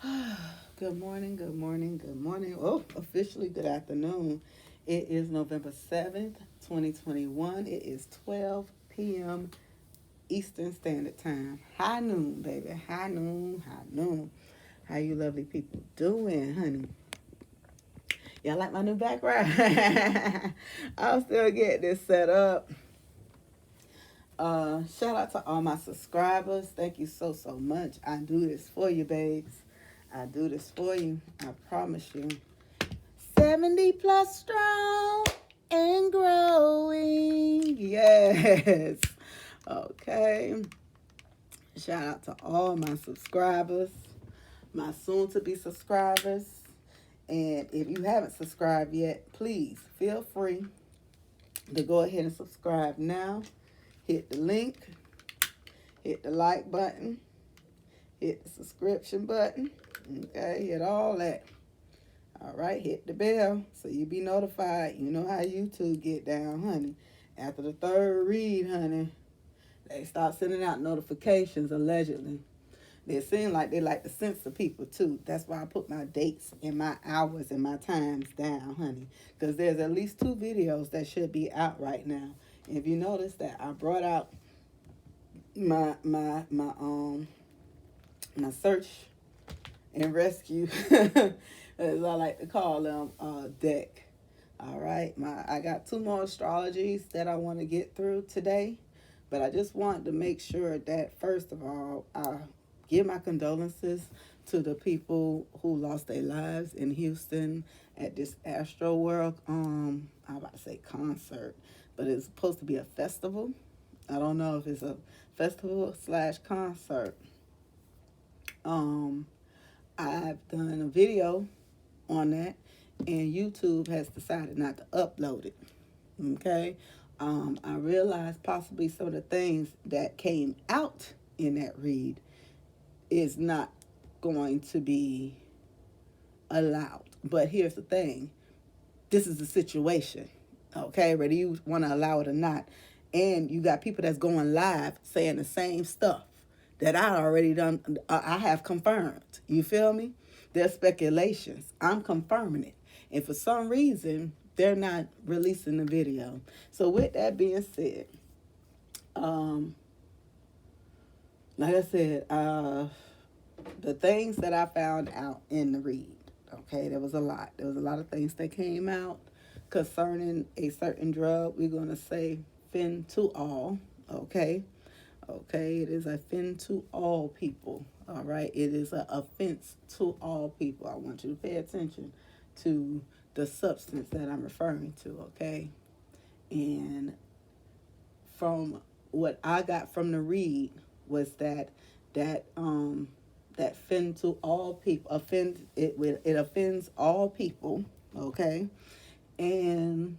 Good morning, good morning, good morning. Oh, officially good afternoon. It is November 7th, 2021. It is 12 p.m. Eastern Standard Time. High noon, baby. High noon, high noon. How you lovely people doing, honey? Y'all like my new background? I'll still get this set up. Shout out to all my subscribers. Thank you so much. I do this for you, babes. I do this for you. I promise you. 70 plus strong and growing. Yes. Okay. Shout out to all my subscribers, my soon to be subscribers. And if you haven't subscribed yet, please feel free to go ahead and subscribe now. Hit the link, hit the like button, hit the subscription button. Okay, hit all that. All right, hit the bell so you be notified. You know how YouTube get down, honey. After the third read, honey, they start sending out notifications, allegedly. They seem like they like to censor people, too. That's why I put my dates and my hours and my times down, honey. Because there's at least 2 videos that should be out right now. If you notice that I brought out my search and rescue, as I like to call them, deck. All right, I got 2 more astrologies that I want to get through today, but I just want to make sure that first of all, I give my condolences to the people who lost their lives in Houston at this Astroworld, I'm about to say concert, but it's supposed to be a festival. I don't know if it's a festival / concert. I've done a video on that, and YouTube has decided not to upload it. Okay, I realized possibly some of the things that came out in that read is not going to be allowed. But here's the thing: this is the situation. Okay, whether you want to allow it or not, and you got people that's going live saying the same stuff that I already done. I have confirmed. You feel me? There's speculations. I'm confirming it, and for some reason they're not releasing the video. So with that being said, like I said, the things that I found out in the read. Okay, there was a lot. There was a lot of things that came out concerning a certain drug. We're gonna say fentanyl. Okay. Okay, it is a offense to all people. All right, it is an offense to all people. I want you to pay attention to the substance that I'm referring to. Okay, and from what I got from the read was that offend to all people it offends all people. Okay, and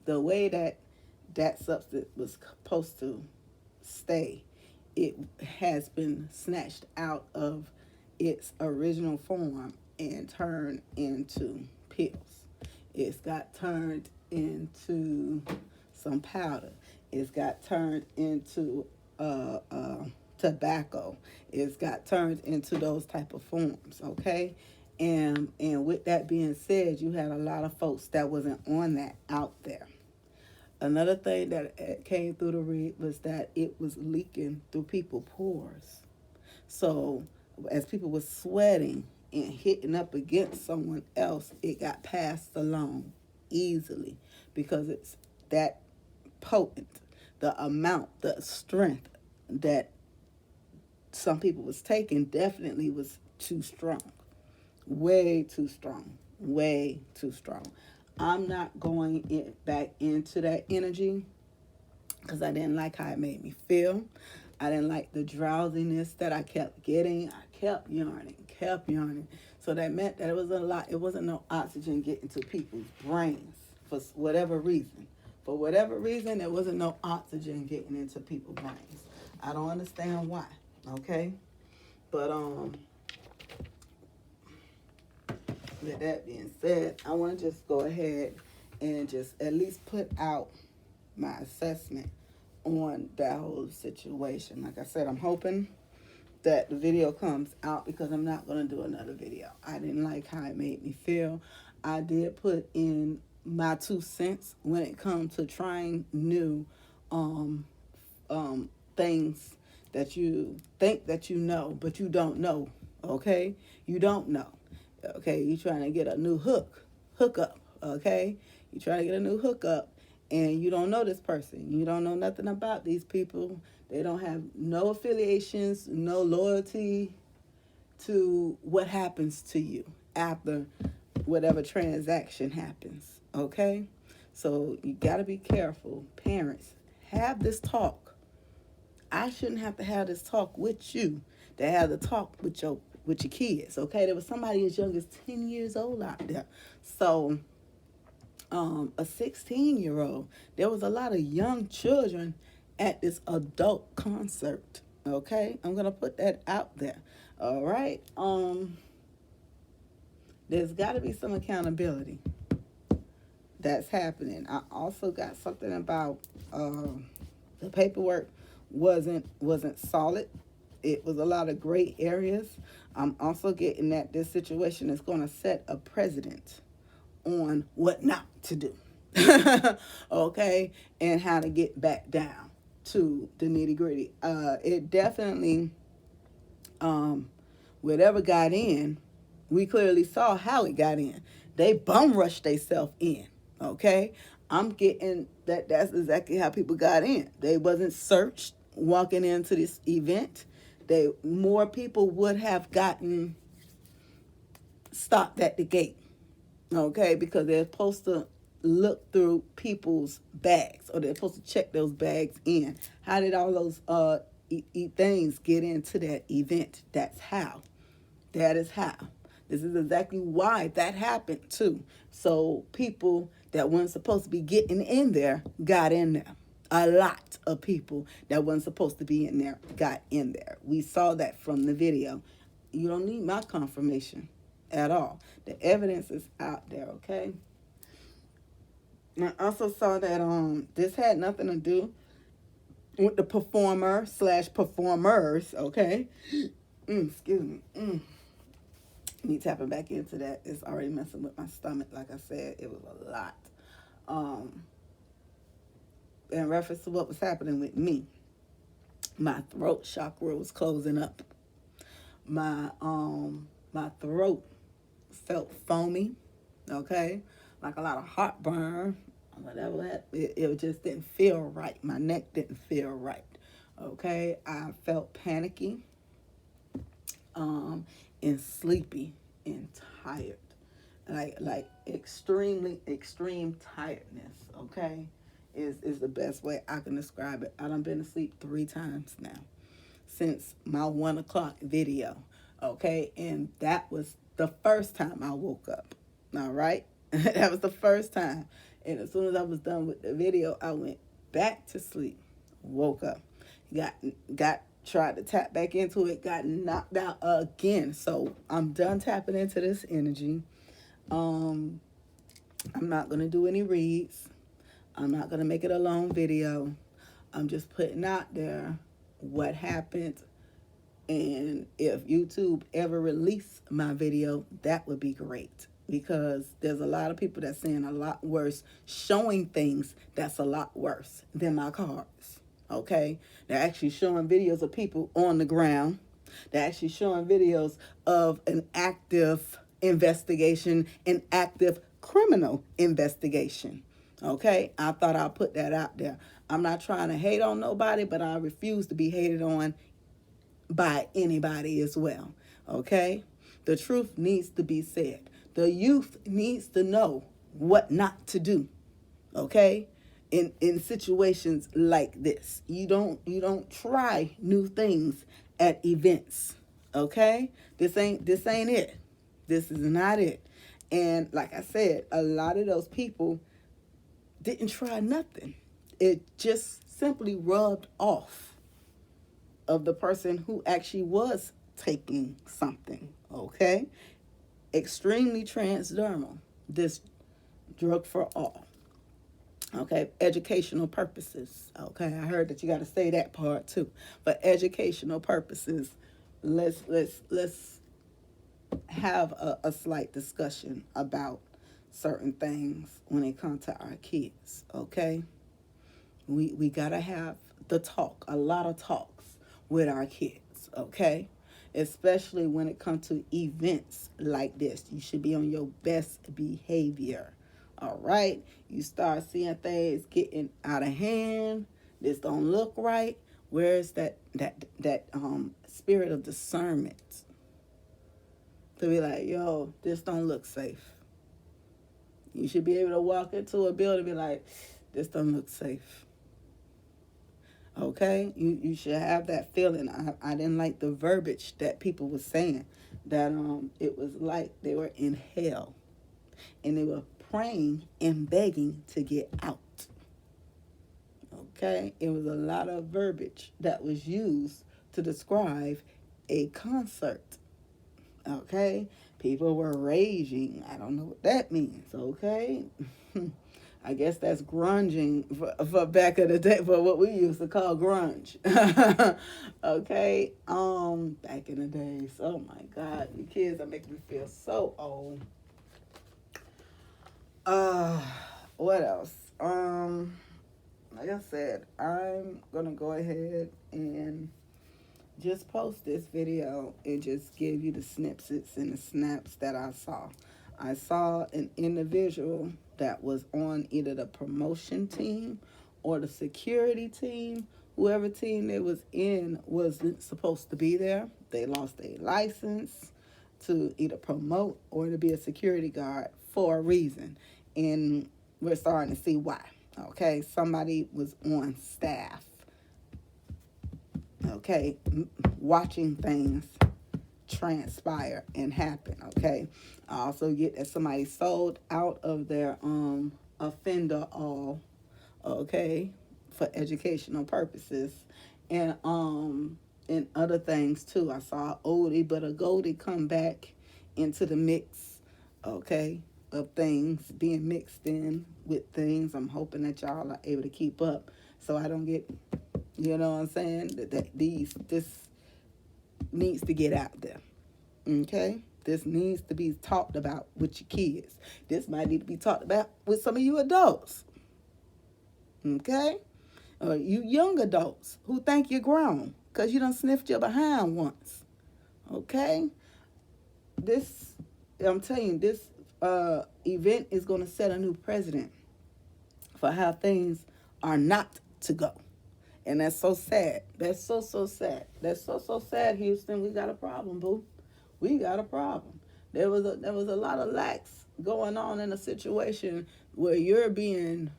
the way that substance was supposed to stay, it has been snatched out of its original form and turned into pills. It's got turned into some powder. It's got turned into tobacco. It's got turned into those type of forms. Okay, and with that being said, you had a lot of folks that wasn't on that out there. Another thing that came through the read was that it was leaking through people's pores. So as people were sweating and hitting up against someone else, it got passed along easily because it's that potent. The amount, the strength that some people was taking definitely was too strong. Way too strong. Way too strong. I'm not going back into that energy because I didn't like how it made me feel. I didn't like the drowsiness that I kept getting. I kept yawning. So that meant that it was a lot. It wasn't no oxygen getting to people's brains for whatever reason. For whatever reason, there wasn't no oxygen getting into people's brains. I don't understand why. Okay, but with that being said, I want to just go ahead and just at least put out my assessment on that whole situation. Like I said, I'm hoping that the video comes out, because I'm not going to do another video. I didn't like how it made me feel. I did put in my 2 cents when it comes to trying new things that you think that you know, but you don't know. Okay, you don't know. Okay, you trying to get a new hookup. Okay, you trying to get a new hookup, and you don't know this person. You don't know nothing about these people. They don't have no affiliations, no loyalty to what happens to you after whatever transaction happens. Okay, so you got to be careful. Parents, have this talk. I shouldn't have to have this talk with you. To have the talk with your kids. Okay, there was somebody as young as 10 years old out there. So a 16-year-old. There was a lot of young children at this adult concert. Okay, I'm gonna put that out there. All right. There's got to be some accountability that's happening. I also got something about the paperwork wasn't solid. It was a lot of gray areas. I'm also getting that this situation is going to set a precedent on what not to do. Okay, and how to get back down to the nitty gritty. It definitely, whatever got in, we clearly saw how it got in. They bum rushed themselves in. Okay, I'm getting that that's exactly how people got in. They wasn't searched walking into this event. More people would have gotten stopped at the gate. Okay, because they're supposed to look through people's bags, or they're supposed to check those bags in. How did all those things get into that event? That's how. That is how. This is exactly why that happened too. So people that weren't supposed to be getting in there got in there. A lot of people that weren't supposed to be in there got in there. We saw that from the video. You don't need my confirmation at all. The evidence is out there, okay? I also saw that this had nothing to do with the performer/performers, okay? Excuse me. Me tapping back into that is already messing with my stomach. Like I said, it was a lot. In reference to what was happening with me, my throat chakra was closing up. My throat felt foamy, okay, like a lot of heartburn, whatever. It just didn't feel right. My neck didn't feel right, okay. I felt panicky, and sleepy and tired, like extreme tiredness, okay, is the best way I can describe it. I done been asleep 3 times now since my 1 o'clock video, okay, and that was the first time I woke up. All right, that was the first time, and as soon as I was done with the video, I went back to sleep, woke up, got tried to tap back into it, got knocked out again. So I'm done tapping into this energy. I'm not going to do any reads. I'm not going to make it a long video. I'm just putting out there what happened. And if YouTube ever release my video, that would be great. Because there's a lot of people that's saying a lot worse, showing things that's a lot worse than my cards. Okay, they're actually showing videos of people on the ground. They're actually showing videos of an active investigation, an active criminal investigation. Okay, I thought I'd put that out there. I'm not trying to hate on nobody, but I refuse to be hated on by anybody as well. Okay, the truth needs to be said. The youth needs to know what not to do. Okay, in situations like this, you don't try new things at events. Okay, this ain't it. This is not it. And like I said, a lot of those people didn't try nothing. It just simply rubbed off of the person who actually was taking something. Okay, extremely transdermal, this drug for all. Okay, educational purposes. Okay, I heard that you got to say that part too. For educational purposes, let's have a slight discussion about certain things when it comes to our kids, okay? We gotta have the talk, a lot of talks with our kids, okay? Especially when it comes to events like this. You should be on your best behavior. All right? You start seeing things getting out of hand. This don't look right. Where's that spirit of discernment? To be like, yo, this don't look safe. You should be able to walk into a building and be like, this don't look safe. Okay? You should have that feeling. I didn't like the verbiage that people were saying. That it was like they were in hell. And they were praying and begging to get out. Okay? It was a lot of verbiage that was used to describe a concert. Okay? People were raging. I don't know what that means. Okay? I guess that's grunging for back in the day, for what we used to call grunge. Okay? Back in the days. Oh my God. You kids are making me feel so old. What else? Like I said, I'm gonna go ahead and just post this video and just give you the snippets and the snaps that I saw. I saw an individual that was on either the promotion team or the security team. Whoever team they was in wasn't supposed to be there. They lost their license to either promote or to be a security guard for a reason. And we're starting to see why. Okay, somebody was on staff. Okay, watching things transpire and happen. Okay, I also get that somebody sold out of their offender all, okay, for educational purposes, and other things too. I saw oldie but a goldie come back into the mix, okay, of things being mixed in with things. I'm hoping that y'all are able to keep up so I don't get, you know what I'm saying, that this needs to get out there. Okay? This needs to be talked about with your kids. This might need to be talked about with some of you adults. Okay? Or you young adults who think you're grown because you done sniffed your behind once. Okay? This, I'm telling you, this event is going to set a new precedent for how things are not to go. And that's so sad. That's so sad. That's so sad, Houston. We got a problem, boo. We got a problem. There was a lot of lacks going on in a situation where you're being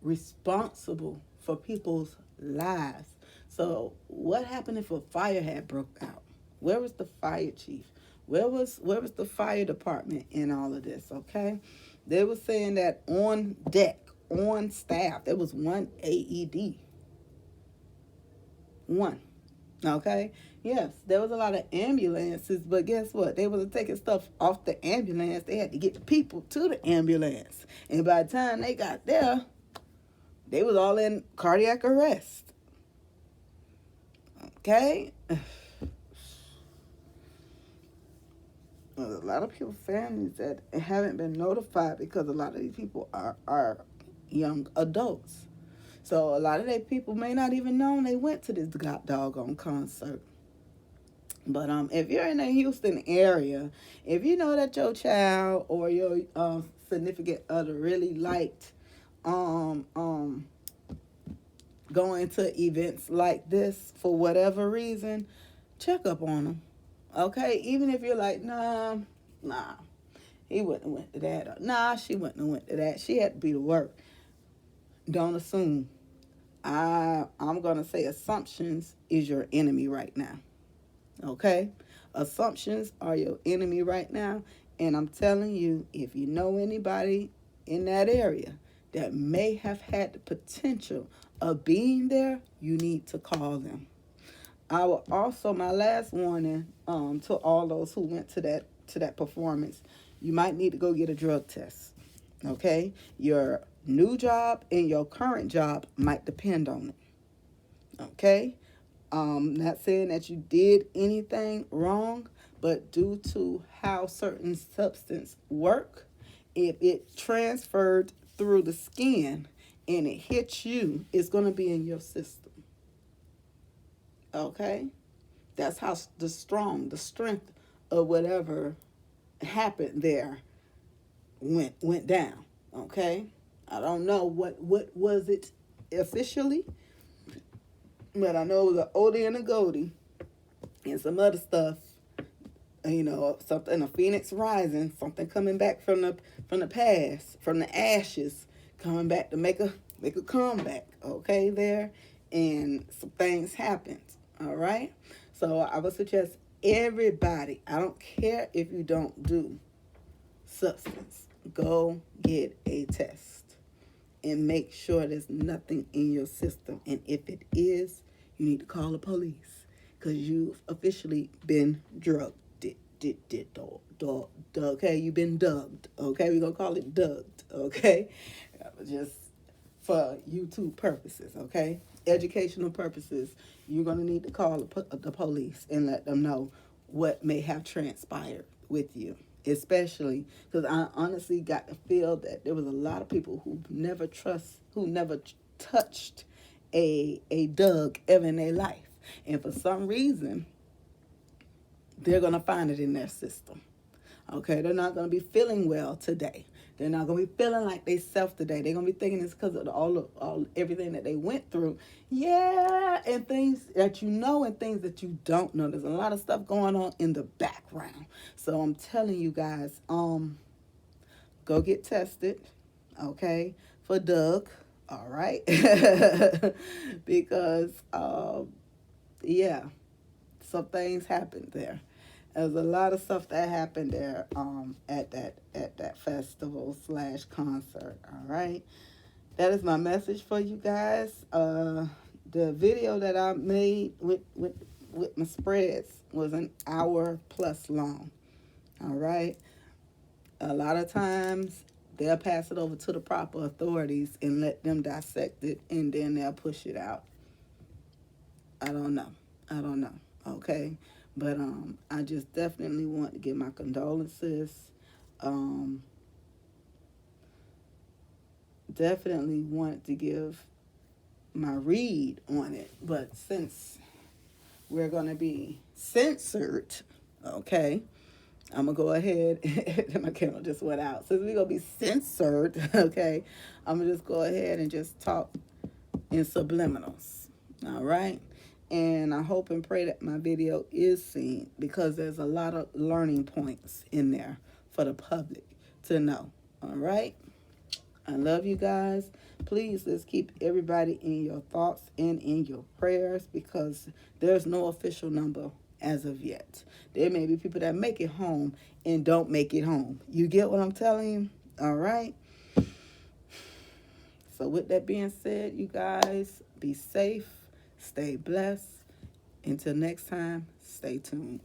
responsible for people's lives. So what happened if a fire had broke out? Where was the fire chief? Where was the fire department in all of this? Okay, they were saying that on deck, on staff, there was one AED. One. Okay? Yes, there was a lot of ambulances, but guess what? They wasn't taking stuff off the ambulance. They had to get the people to the ambulance. And by the time they got there, they was all in cardiac arrest. Okay? A lot of people, families that haven't been notified because a lot of these people are young adults. So a lot of their people may not even know they went to this doggone concert. But if you're in the Houston area, if you know that your child or your significant other really liked going to events like this for whatever reason, check up on them. Okay, even if you're like, nah, he wouldn't have went to that. Or, nah, she wouldn't have went to that. She had to be to work. Don't assume. I'm going to say assumptions is your enemy right now. Okay? Assumptions are your enemy right now. And I'm telling you, if you know anybody in that area that may have had the potential of being there, you need to call them. I will also, my last warning to all those who went to that performance, you might need to go get a drug test. Okay? Your new job and your current job might depend on it. Okay? Not saying that you did anything wrong, but due to how certain substance work, if it transferred through the skin and it hits you, it's going to be in your system. Okay? That's how the strength of whatever happened there went down. Okay? I don't know what was it officially, but I know it was an oldie and a goldie and some other stuff. You know, something, a phoenix rising, something coming back from the past, from the ashes, coming back to make a comeback. Okay, there, and some things happened. All right, so I would suggest everybody. I don't care if you don't do substance, go get a test and make sure there's nothing in your system. And if it is, you need to call the police because you've officially been drugged. Okay, you've been dugged. Okay, we're gonna call it dugged. Okay, just for YouTube purposes. Okay, educational purposes. You're gonna need to call the police and let them know what may have transpired with you. Especially because I honestly got to feel that there was a lot of people who never touched a dug ever in their life, and for some reason they're going to find it in their system. Okay, they're not going to be feeling well today. They're not going to be feeling like they self today. They're going to be thinking it's because of all everything that they went through. Yeah, and things that you know and things that you don't know. There's a lot of stuff going on in the background. So I'm telling you guys, go get tested, okay, for Doug. All right, because yeah, some things happened there. There's a lot of stuff that happened there at that festival / concert. All right, that is my message for you guys. The video that I made with my spreads was an hour plus long. All right, a lot of times they'll pass it over to the proper authorities and let them dissect it, and then they'll push it out. I don't know. Okay. But I just definitely want to give my condolences. Definitely want to give my read on it. But since we're going to be censored, okay, I'm going to go ahead. My camera just went out. Since we're going to be censored, okay, I'm going to just go ahead and just talk in subliminals. All right. And I hope and pray that my video is seen because there's a lot of learning points in there for the public to know. All right? I love you guys. Please, let's keep everybody in your thoughts and in your prayers because there's no official number as of yet. There may be people that make it home and don't make it home. You get what I'm telling you? All right? So with that being said, you guys, be safe. Stay blessed. Until next time, stay tuned.